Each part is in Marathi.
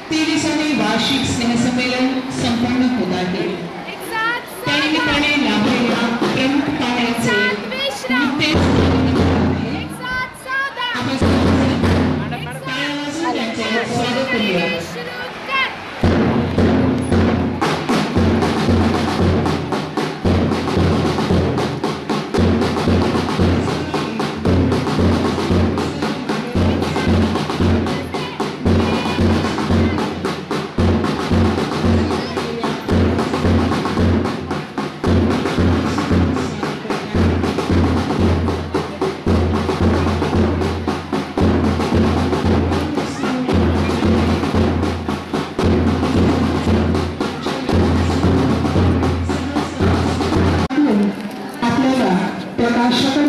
23वे वार्षिक स्नेहसंमेलन संपन्न होत आहे। त्यानिमित्ताने लाभलेल्या प्रमुख पाहुण्यांचे त्यांचे स्वागत करूया।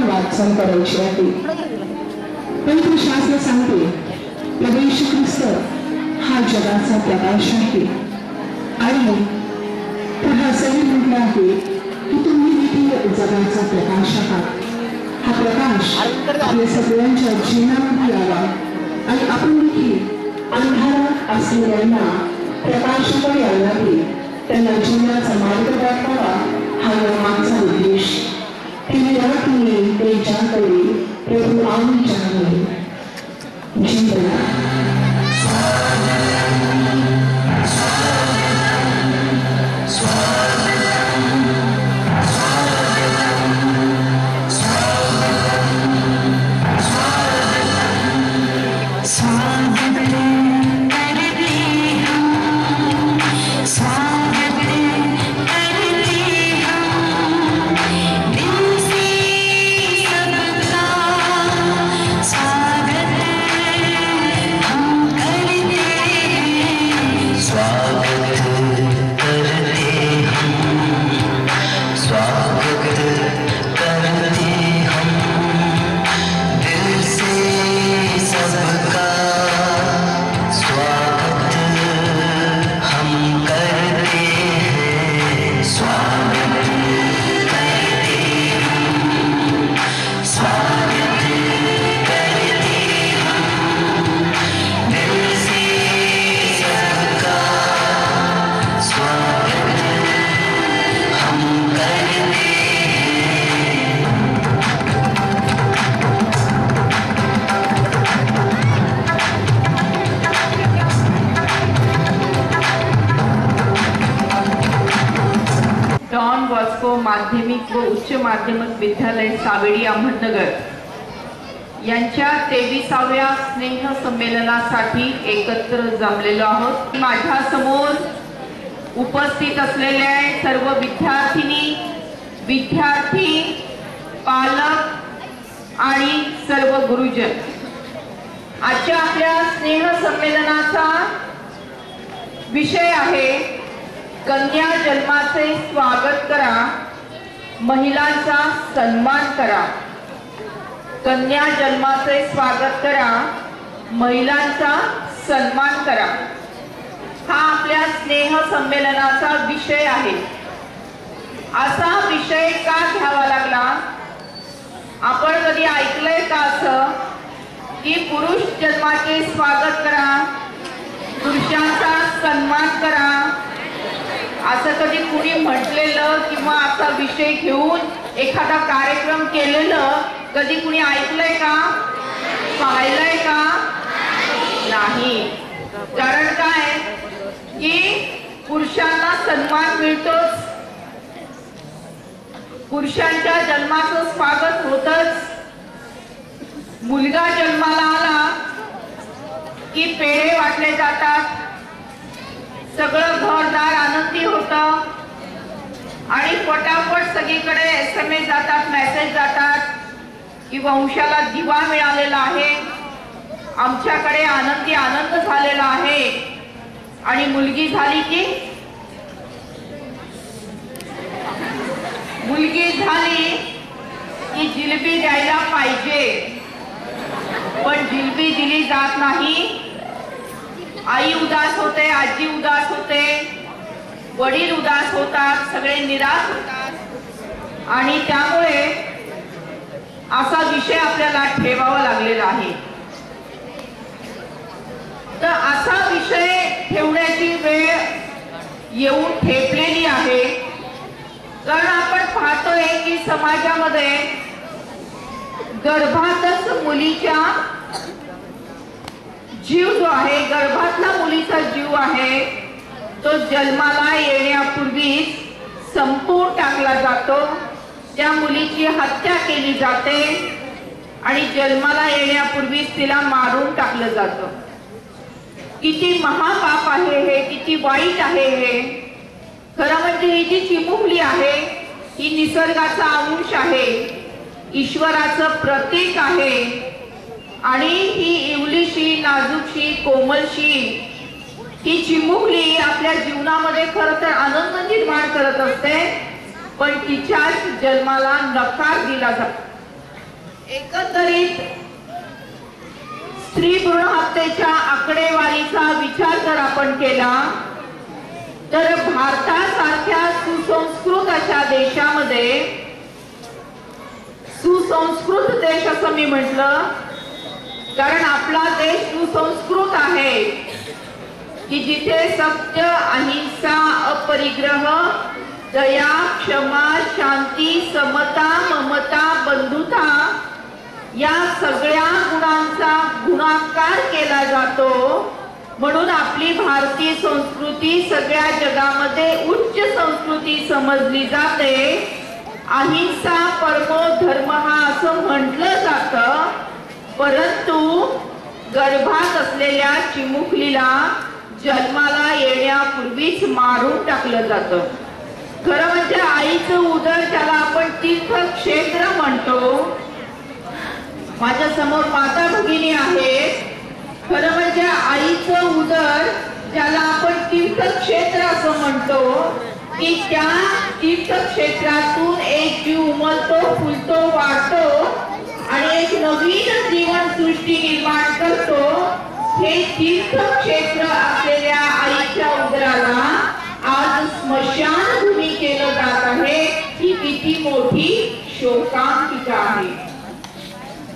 वाटचाल करायची आहे। पवित्र शास्त्र सांगते प्रभू येशू ख्रिस्त हा जगाचा प्रकाश आहे आणि पुन्हा असंही म्हटलं आहे की तुम्ही देखील जगाचा प्रकाश आहात। हा प्रकाश आपल्या सगळ्यांच्या जीवनामध्ये यावा आणि आपण देखील अंधारात असलेल्यांना प्रकाशाकडे आणावे, त्यांना जीवनाचा मार्ग दाखवावा हा मागचा उद्देश। प्रभु आम्ही जाणवे डॉन बॉस्को माध्यमिक व उच्च माध्यमिक विद्यालय सावेडी अहमदनगर यांच्या 23व्या स्नेह संमेलनासाठी एकत्र जमलेलो आहोत। माझ्या समोर उपस्थित असलेले सर्व विद्यार्थिनी, विद्यार्थी, पालक आणि सर्व गुरुजन, आजच्या आपल्या स्नेह संमेलनाचा विषय आहे कन्या जन्माचे स्वागत करा, महिलांचा सन्मान करा। कन्या जन्माचे स्वागत करा, महिलांचा सन्मान करा हा आपल्या स्नेह संमेलनाचा विषय आहे। असा विषय का घ्यावा लागला? आपण कधी ऐकलंय का असं की पुरुष जन्माचे स्वागत करा, पुरुषांचा सन्मान करा, असं कधी कुणी म्हटलेलं किंवा असा विषय घेऊन एखादा कार्यक्रम केलेलं कधी कुणी ऐकलंय का, पाहिलंय का? नाही। कारण काय की पुरुषांना सन्मान मिळतोच, पुरुषांच्या जन्माचं स्वागत होतच। मुलगा जन्माला आला की पेढे वाटले जातात, सगळं घरदार आनंदी होतं आणि फटाफट सगळीकडे SMS जातात, मेसेज जातात की वंशाला दिवा मिळालेला आहे, आमच्याकडे आनंदी आनंद झालेला आहे। आणि मुलगी झाली की जिलेबी द्यायला पाहिजे, पण जिलेबी दिली जात नाही। आई उदास होते, आजी उदास होते, वडील उदास होतात, सगळे निराश होतात आणि त्यामुळे असा विषय आपल्याला ठेवावा लागलेला आहे। तर असा विषय येऊन ठेपलेली आहे। कारण आपण पाहतोय की समाजामध्ये गर्भातच मुलीच्या जीव जो आहे, गर्भातला मुलीचा जीव आहे तो जन्माला येण्यापूर्वीच संपवून टाकला जातो। त्या मुलीची हत्या केली जाते आणि जन्माला येण्यापूर्वीच तिला मारून टाकलं जातं। किती महापाप आहे हे, किती वाईट आहे हे। खरं म्हणजे ही जी चिमुकली आहे ही निसर्गाचा अंश आहे, ईश्वराचं प्रतीक आहे आणि ही इवलीशी, नाजूकशी, कोमलशी ही चिमुकली आपल्या जीवनामध्ये खरं तर आनंद निर्माण करत असते, पण तिच्याच जन्माला नकार दिला जातो। एकंदरीत स्त्री भ्रूण हत्येच्या आकडेवारीचा विचार जर आपण केला तर भारतासारख्या सुसंस्कृत अशा देशामध्ये, सुसंस्कृत देश असं मी म्हटलं कारण आपला देश सुसंस्कृत आहे की जिथे सत्य, अहिंसा, अपरिग्रह, दया, क्षमा, शांती, समता, ममता, बंधुता या सगळ्या गुणांचा गुणाकार केला जातो। म्हणून आपली भारतीय संस्कृती सगळ्या जगामध्ये उच्च संस्कृती समजली जाते। अहिंसा परमो धर्म हा असं म्हटलं जातं, परंतु गर्भात असलेल्या चिमुकलीला जन्माला येण्यापूर्वीच मारून टाकलं जातं। खरं म्हणजे आईचं उदर ज्याला आपण तीर्थक्षेत्र म्हणतो, माझ्या समोर माता भगिनी आहेत, खरं म्हणजे आईचं उदर ज्याला आपण तीर्थक्षेत्र असं म्हणतो की त्या तीर्थक्षेत्रातून एक जीव उमलतो, फुलतो, वाढतो आणि एक नवीन जीवन सृष्टी निर्माण करतो। हे तीर्थक्षेत्र असलेल्या आईच्या उदराला आज स्मशानभूमी केलं जात आहे। ही किती मोठी शोकांतिका आहे।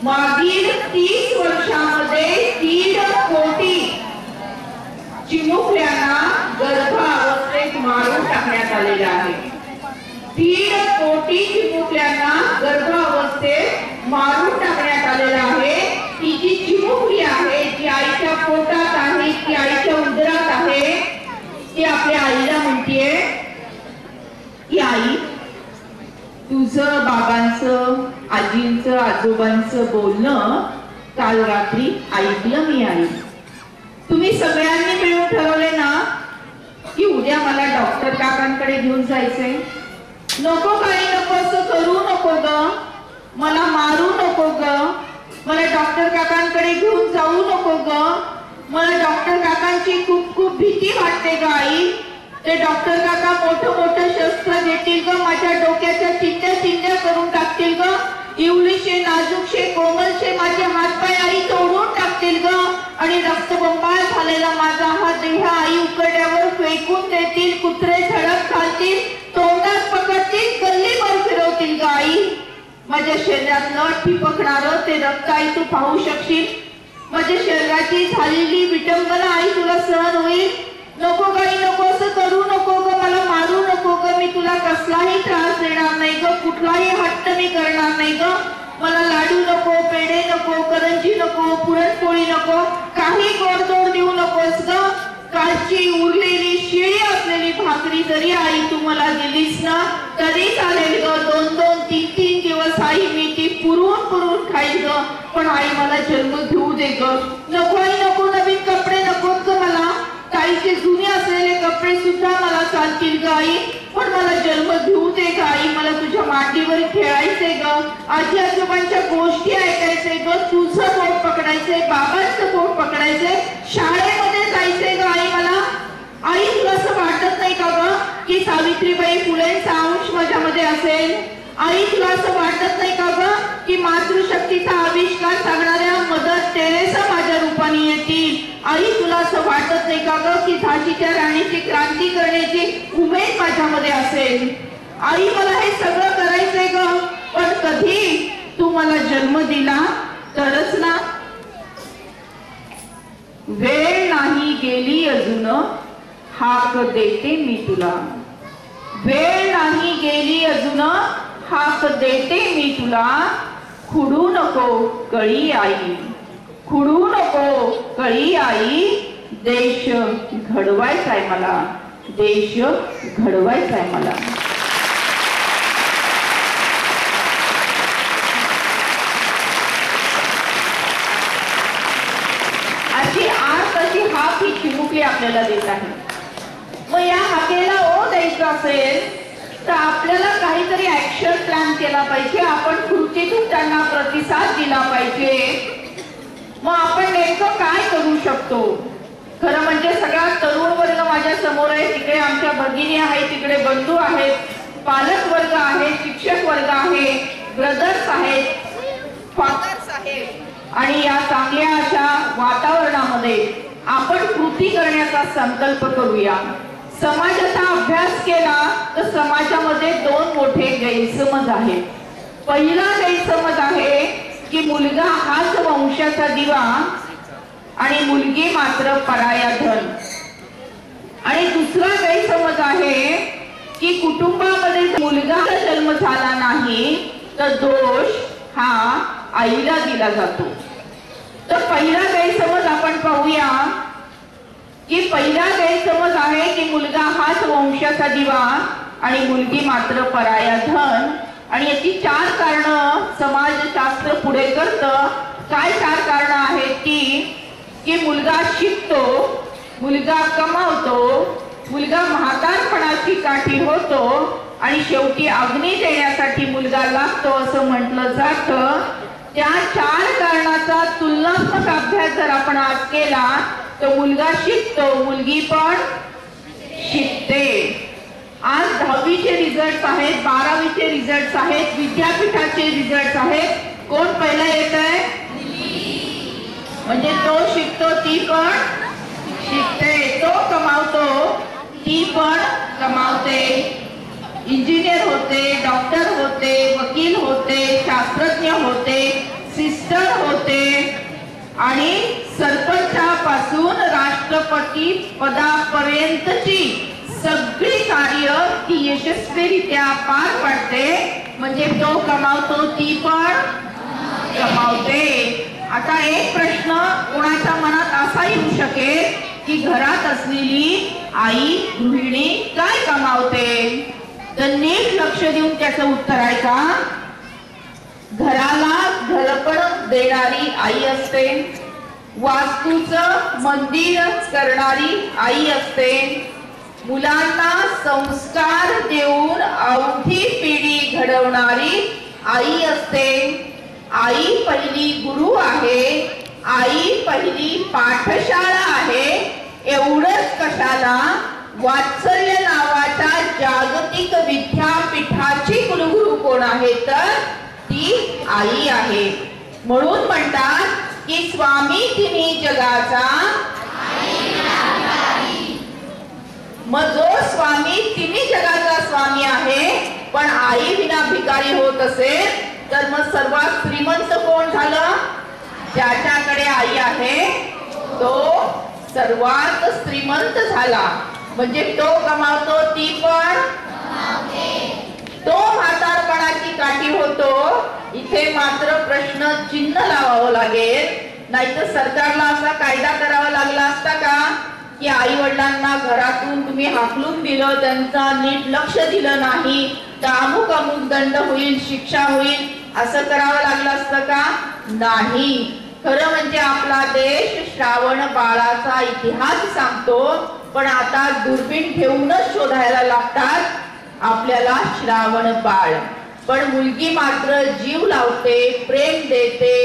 मागील 30 वर्षांमध्ये 1.5 कोटी चिमुकल्यांना गर्भावस्थेत मारून टाकण्यात आलेलं आहे। 1.5 कोटी चिमुकल्यांना गर्भावस्थेत मारून टाकण्यात आलेलं आहे। ही जी चिमुकली आहे, जी आईच्या पोटात आहे, ती आईच्या उदरात आहे, ती आपल्या आईला म्हणतीये की आई, तुझं बाबांचं, आजींचं, आजोबांचं बोलणं काल रात्री ऐकलं मी आई। तुम्ही सगळ्यांनी मिळून ठरवले ना की उद्या मला डॉक्टर काकांकडे घेऊन जायचंय। नको काही नको असं करू नको ग, मला मारू नको ग, मला डॉक्टर काकांकडे घेऊन जाऊ नको ग, मला डॉक्टर काकांची खूप खूप भीती वाटते ग आई। ते डॉक्टर काका मोठं शस्त्र घेतील ग, माझ्या डोक्याच्या चिंध्या करून टाकतील ग, इवलीशे, नाजूकशे, कोमलशे माझे हातपाय आई तोडून टाकतील ग आणि रक्तबंबाळ झालेला माझा हा देह आई उकड्यावर फेकून देतील, कुत्रे झडप घालतील, तोंडात पकडतील, गल्लीवर फिरवतील ग आई। माझ्या शरीरातलं ठिपकणारं ते रक्त आई तू पाहू शकशील, माझ्या शरीराची झालेली विटंबना आई तुला सहन होईल। नको काही नको असं करू नको ग, मला मारू नको ग, मी तुला कसलाही त्रास देणार नाही ग, कुठलाही हट्ट मी करणार नाही ग, मला लाडू नको, पेढे नको, करंजी नको, पुरणपोळी नको, काही गोडधोड देऊ नकोस ग। कालची उरलेली शिळी असलेली भाकरी जरी आई तू मला दिलीस ना तरी चालेल ग, 2-2, 3-3 दिवस आई मी ती पुरून खाईल ग, पण आई मला जन्म घेऊ दे ग। नको आई नको, नवीन कपडे नकोत ग मला, ताईचे जुने असलेले कपडे सुद्धा मला चालतील ग आई, पण मला जन्म घेऊ दे ग आई, मला तुझ्या मांडीवर खेळायचे ग, आजी आजोबांच्या गोष्टी ऐकायचे ग, तुझं बोट पकडायचंय, बाबांचं बोट पकडायचंय, शाळेमध्ये जायचंय ग आई मला। आई तुला असं वाटत नाही का ग की सावित्रीबाई फुलेंचा अंश माझ्यामध्ये असेल? आई तुला असं वाटत नाही का ग की मातृशक्तीचा आविष्कार सांगणाऱ्या मदर टेरेसा माझ्या रूपाने येतील? आई तुला असं वाटत नाही का ग की झाशीच्या राणीची क्रांती करण्याची उमेद माझ्यामध्ये असेल? आई मला हे सगळं करायचंय ग, पण कधी तू मला जन्म दिला तरच ना। वेळ नाही गेली अजून, हाक देते मी तुला, वेळ नाही गेली अजून, हाक देते मी तुला, खुडू नको कळी आई, खुडू नको कळी आई, देश घडवायचाय मला, देश घडवायचाय मला. अशी आर्त अशी हाक ही चिमुकली आपल्याला देत आहे. मग या हाकेला ओ द्यायचं असेल तर आपल्याला काहीतरी ऍक्शन प्लॅन केला पाहिजे. आपण कृतीतून त्यांना प्रतिसाद दिला पाहिजे. मग आपण नेमकं काय करू शकतो? खरं म्हणजे सगळा तरुण वर्ग माझ्या समोर आहे. तिकडे आमच्या भगिनी आहेत, तिकडे बंधू आहेत, पालक वर्ग आहे, शिक्षक वर्ग आहे, ब्रदर्स आहेत, फादर्स आहेत. आणि या चांगल्या अशा वातावरणामध्ये आपण कृती करण्याचा संकल्प करूया. समाजाचा अभ्यास केला तर समाजामध्ये दोन मोठे गैरसमज आहेत. पहिला गैरसमज आहे की मुलगा हाच वंशाचा दिवा आणि मुलगी मात्र पराया धन. आणि दुसरा गैरसमज आहे की कुटुंबामध्ये मुलगाचा जन्म झाला नाही तर दोष हा आईला दिला जातो. तर पहिला गैरसमज आपण पाहूया की पहिला गैरसमज आहे की मुलगा हाच वंशाचा दिवा आणि मुलगी मात्र पराया धन. आणि याची 4 कारणं समाजशास्त्र पुढे करतं. काय 4 कारणं आहेत की मुलगा शिकतो, मुलगा कमावतो, मुलगा म्हातारपणाची काठी होतो आणि शेवटी अग्नी देण्यासाठी मुलगा लागतो असं म्हटलं जातं. त्या 4 कारणाचा तुलनात्मक अभ्यास जर आपण आज केला तर मुलगा शिकतो, मुलगी पण शिकते. आज 10वीचे रिझल्ट आहेत, 12वीचे रिझल्ट आहेत, विद्यापीठाचे रिझल्ट आहेत. कोण पहिला येत आहे? म्हणजे तो शिकतो ती पण शिकते, तो कमावतो ती पण कमावते. इंजिनियर होते, डॉक्टर होते, वकील होते, शास्त्रज्ञ होते, सिस्टर होते आणि सरपंचापासून राष्ट्रपती पदापर्यंतची सगळी कार्य ती यशस्वीरित्या पार पाडते. म्हणजे तो कमावतो ती पण कमावते. आता एक प्रश्न कोणाच्या मनात असा येऊ शकेल की घरात असलेली आई गृहिणी काय कमावते? तर नीट लक्ष देऊन त्याचं उत्तर आहे का? घराला घरपण देणारी आई असते, वास्तूचं मंदिर करणारी आई असते, मुलांना संस्कार देऊन अवधी पिढी घडवणारी आई असते. आई पहिली गुरु आहे, आई पहिली पाठशाळा आहे. एवढंच कशाला, वात्सल्य नावाच्या जागतिक विद्यापीठाची कुलगुरू कोण आहे तर ती आई आहे. म्हणून म्हणतात की स्वामी तिन्ही जगाचा. मग जो स्वामी तिन्ही जगाचा स्वामी आहे पण आई विना भिकारी होत असेल तर मग सर्वात श्रीमंत कोण झालं? ज्याच्याकडे आई आहे तो सर्वात श्रीमंत झाला. म्हणजे तो कमावतो ती पण तो म्हातारपणाची काठी होतो. इथे मात्र प्रश्न चिन्ह लावावं लागेल, नाहीतर सरकारला असा कायदा करावा लागला असता का की आई वडिलांना घरातून तुम्ही हाकलून दिलं, त्यांचा नीट लक्ष दिलं नाही तर अमुक अमुक दंड होईल, शिक्षा होईल, असं करावं लागलं असतं का? नाही. खरं म्हणजे आपला देश श्रावण बाळाचा इतिहास सांगतो, पण आता दुर्बीण ठेवूनच शोधायला लागतात आपल्याला श्रावण बाळ. पण मुलगी मात्र जीव लावते, प्रेम देते,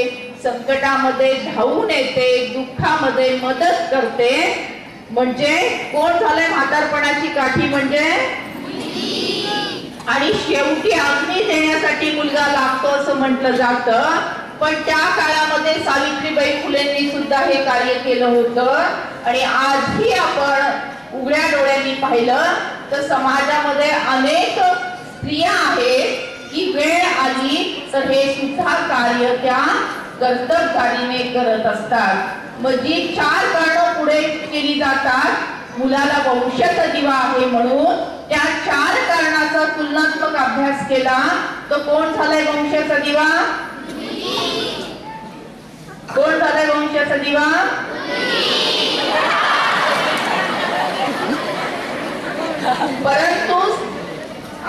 संकटामध्ये धावून येते, दुःखामध्ये मदत करते. म्हणजे कोण झालंय म्हातारपणाची काठी? म्हणजे आणि शेवटी अग्नी देण्यासाठी मुलगा लागतो असं म्हटलं जातं. पण त्या काळामध्ये सावित्रीबाई फुलेंनी सुद्धा हे कार्य केलं होतं. आणि आजही आपण उघड्या डोळ्यांनी पाहिलं तर समाजामध्ये अनेक स्त्रिया आहेत की वेळ आली तर हे सुद्धा कार्य त्या कर्तबगारीने करत असतात. मग जी 4 कारणं पुढे केली जातात मुलाला वंशाचा दिवा आहे म्हणून त्या 4 कारणाचा तुलनात्मक अभ्यास केला तो कोण झालाय वंशाचा दिवा? कोण झालाय वंशाचा दिवा? परंतु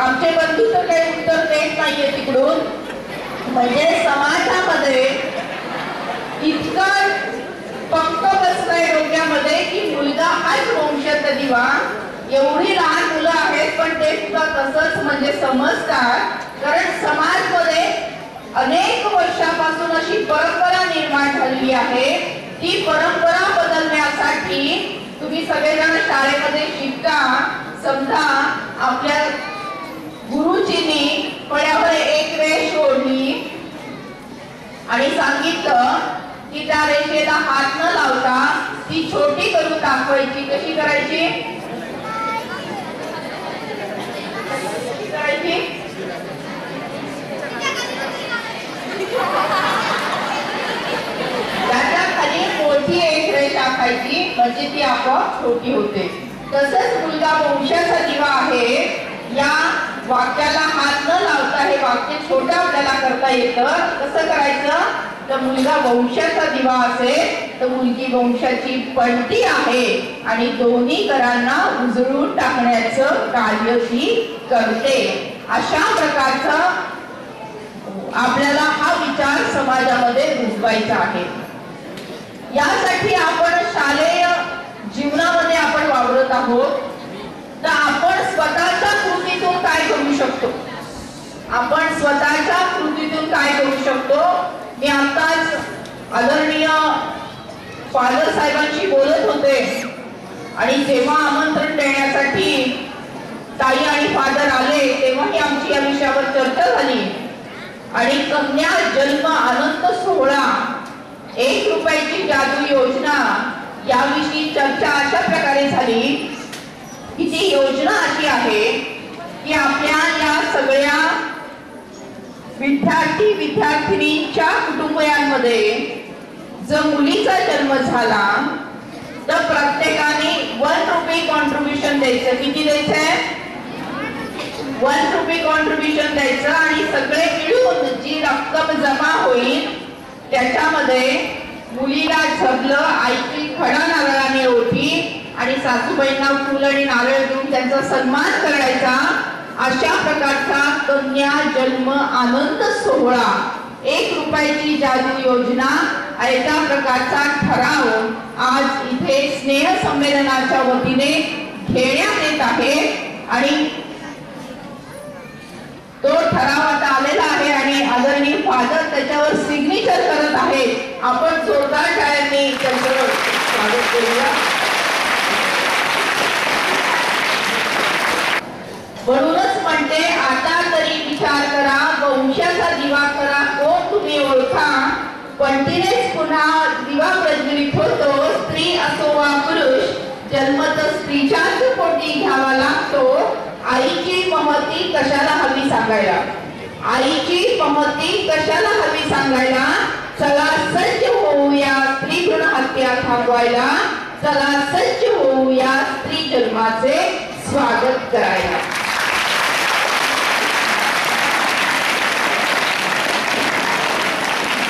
आमचे बंधू तर काही उत्तर देत नाहीये तिकडून. म्हणजे समाजामध्ये इतकं पक्क बसलंय डोक्यामध्ये की मुलगा हाच वंशाचा दिवा. एवढी लहान मुलं आहेत पण ते सुद्धा तसंच म्हणजे समजतात. कारण समाजमध्ये अनेक वर्षापासून अशी परंपरा निर्माण झालेली आहे. ती परंपरा बदलण्यासाठी तुम्ही सगळेजण शाळेमध्ये शिकता. समजा आपल्या गुरुजींनी फळ्यावर एक रेष ओढली आणि सांगितलं की त्या रेषेला हात न लावता ती छोटी करून दाखवायची. कशी करायची? त्याच्या खाली मोठी एक रेष आखायची म्हणजे ती आपोआप छोटी होते. तसंच मुलगा वंशाचा दिवा आहे या वाक्याला हात न लावता हे वाक्य छोटं आपल्याला करता येतं. कसं करायचं? तर मुलगा वंशाचा दिवा असेल तर मुलगी वंशाची पणती आहे आणि दोन्ही घरांना उजळून टाकण्याचं कार्य ती करते. अशा प्रकारचा आपल्याला हा विचार समाजामध्ये रुजवायचा आहे. यासाठी आपण शालेय जीवनामध्ये आपण वावरत आहोत. तर आपण स्वतःच्या कृतीतून काय करू शकतो? आपण स्वतःच्या कृतीतून काय करू शकतो? मी आताच आदरणीय फादर साहेबांशी बोलत होते आणि जेव्हा आमंत्रण देण्यासाठी ताई आणि फादर आले तेव्हाही आमची या विषयावर चर्चा झाली. आणि कन्या जन्म आनंद सोहळा 1 रुपयाची जादू योजना याविषयी चर्चा अशा प्रकारे झाली की ती योजना अशी आहे की आपल्या या सगळ्या विद्यार्थी विद्यार्थिनींच्या कुटुंबियांमध्ये जर मुलीचा जन्म झाला तर प्रत्येकाने 1 रुपये कॉन्ट्रीब्युशन द्यायचं. किती द्यायचंय? 1 रुपये कॉन्ट्रीब्युशन द्यायचं आणि सगळे मिळून जी रक्कम जमा होईल त्याच्यामध्ये मुलीला झबलं, आईची खडा नारळाने ओटी आणि सासूबाईंना फुल आणि नारळ देऊन त्यांचा सन्मान करायचा. अशा प्रकारचा कन्या जन्म आनंद सोहळा 1 रुपयाची जादू योजना अशा प्रकारचा ठराव आज इथे स्नेह संमेलनाच्या वतीने घेण्यात येत आहे. आणि तो ठराव आता आलेला आहे आणि आदरणीय फादर त्याच्यावर सिग्नेचर करत आहे. आपण जोरदार टाळ्यांनी त्यांचं स्वागत करूया. म्हणूनच म्हणते आता तरी विचार करा, वंशाचा दिवा करा, कोण तुम्ही ओळखा. पणतीनेच पुन्हा दिवा प्रज्वलित होतो. स्त्री असो वा पुरुष जन्मत स्त्रीच्याच पोटी घ्यावा लागतो. आईची ममती कशाला हवी सांगायला? आईची ममती कशाला हवी सांगायला? चला सज्ज होऊया स्त्री भ्रूण हत्या थांबवायला. चला सज्ज होऊया स्त्री जन्माचे स्वागत करायला.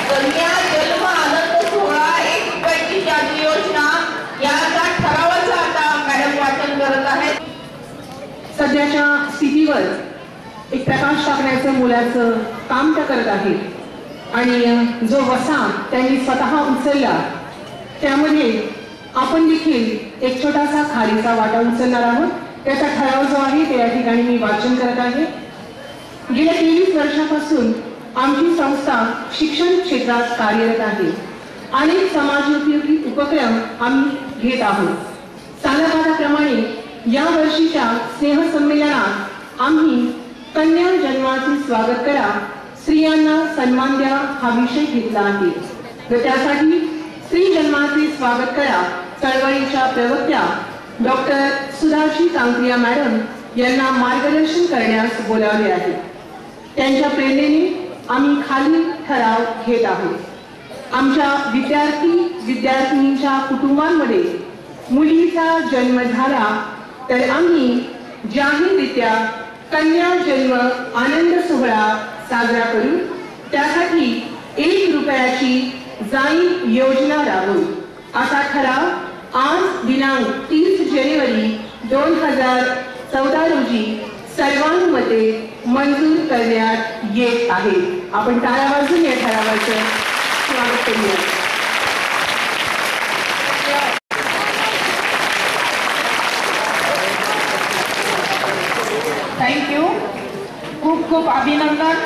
कन्या जन्म आनंद सोहळा 1 रुपयाची जादू योजना याचा ठरावाचा आता मॅडम वाचन करत आहेत. सध्याच्या स्थितीवर एक प्रकाश टाकण्याचं मुलाचं काम त्या करत आहे आणि जो वसा त्यांनी स्वतः उचलला त्यामध्ये आपण देखील एक छोटासा खारीचा वाटा उचलणार आहोत. त्याचा ठराव जो आहे ते या ठिकाणी मी वाचन करत आहे. गेल्या 23 वर्षापासून आमची संस्था शिक्षण क्षेत्रात कार्यरत आहे. अनेक समाजोपयोगी उपक्रम आम्ही घेत आहोत. सालाबादाप्रमाणे या वर्षीच्या स्नेह संमेलनात आम्ही कन्या जन्माचे स्वागत करा, स्त्रियांना सन्मान द्या हा विषय घेतला आहे. तर त्यासाठी स्त्री जन्माचे स्वागत करा चळवळीच्या प्रवक्त्या डॉक्टर सुधाजी कांक्रिया मॅडम यांना मार्गदर्शन करण्यास बोलावले आहे. त्यांच्या प्रेरणेने आम्ही खालील ठराव घेत आहोत. आमच्या विद्यार्थी विद्यार्थिनींच्या कुटुंबांमध्ये मुलीचा जन्म झाला तर आम्ही जाहीररित्या कन्या जन्म आनंद सोहळा साजरा करू। त्यासाठी 1 रुपयाची जाणीव योजना राबवू असा ठराव आज दिनांक 30 जानेवारी 2014 रोजी सर्वानुमते मंजूर करण्यात येत आहे। आपण टाळ्या वाजवून या ठरावाचं स्वागत करूया। थँक्यू, खूप खूप अभिनंदन।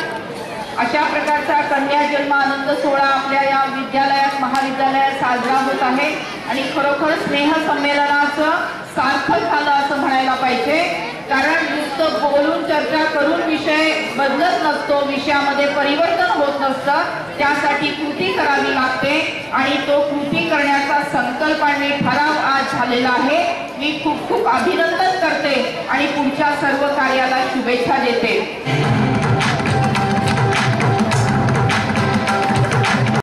अशा प्रकारचा कन्या जन्म आनंद सोहळा आपल्या या विद्यालयात महाविद्यालयात साजरा होत आहे आणि खरोखर स्नेह संमेलनाचं सार्थक झालं असं म्हणायला पाहिजे। कारण नुसतं बोलून चर्चा करून विषय बदलत नसतो, विषयामध्ये परिवर्तन होत नसतं, त्यासाठी कृती करावी लागते आणि तो कृती करण्याचा संकल्प आणि ठराव आज झालेला आहे। मी खूप खूप अभिनंदन करते आणि पुढच्या सर्व कार्याला शुभेच्छा देते।